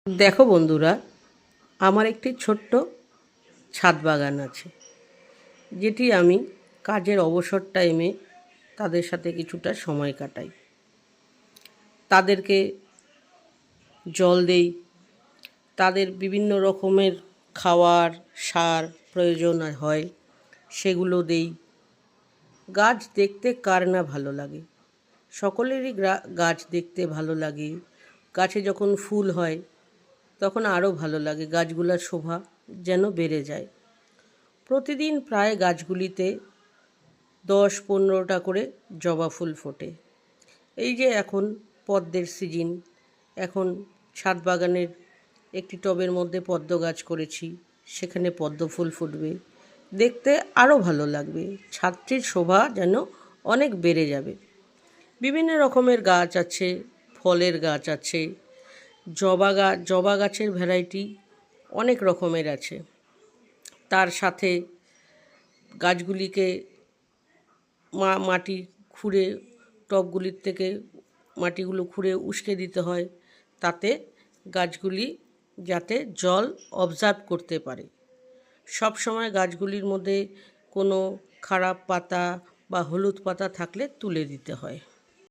দেখো বন্ধুরা, আমার একটি ছোট্ট ছাদ বাগান আছে, যেটি আমি কাজের অবসর টাইমে তাদের সাথে কিছুটা সময় কাটাই। তাদেরকে জল দেই, তাদের বিভিন্ন রকমের খাওয়ার সার প্রয়োজন হয় সেগুলো দেই। গাছ দেখতে কার না ভালো লাগে, সকলেরই গাছ দেখতে ভালো লাগে। গাছে যখন ফুল হয় তখন আরও ভালো লাগে, গাছগুলোর শোভা যেন বেড়ে যায়। প্রতিদিন প্রায় গাছগুলিতে 10-15টা করে জবা ফুল ফোটে। এই যে এখন পদ্মের সিজন, এখন ছাদ বাগানের একটি টবের মধ্যে পদ্ম গাছ করেছি, সেখানে পদ্ম ফুল ফুটবে, দেখতে আরও ভালো লাগবে, ছাদটির শোভা যেন অনেক বেড়ে যাবে। বিভিন্ন রকমের গাছ আছে, ফলের গাছ আছে, জবা গাছের ভ্যারাইটি অনেক রকমের আছে। তার সাথে গাছগুলিকে মাটি খুঁড়ে, টবগুলির থেকে মাটিগুলো খুঁড়ে উস্কে দিতে হয়, তাতে গাছগুলি যাতে জল অবজার্ভ করতে পারে। সব সময় গাছগুলির মধ্যে কোনো খারাপ পাতা বা হলুদ পাতা থাকলে তুলে দিতে হয়।